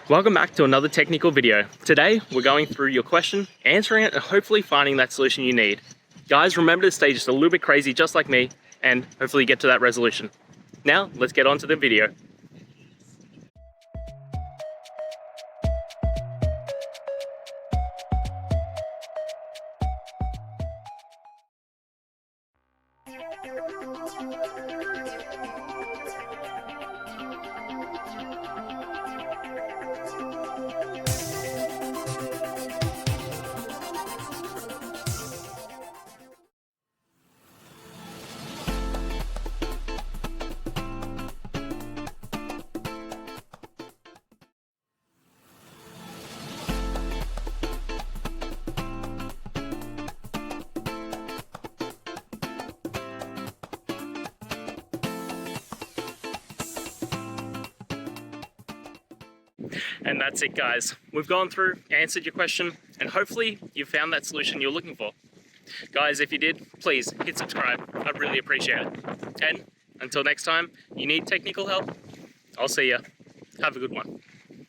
Welcome back to another technical video. Today, we're going through your question, answering it, and hopefully finding that solution you need. Guys, remember to stay just a little bit crazy, just like me, and hopefully get to that resolution. Now, let's get on to the video. And that's it, guys. We've gone through, answered your question, and hopefully you found that solution you're looking for. Guys, if you did, please hit subscribe. I'd really appreciate it. And until next time, you need technical help, I'll see ya. Have a good one.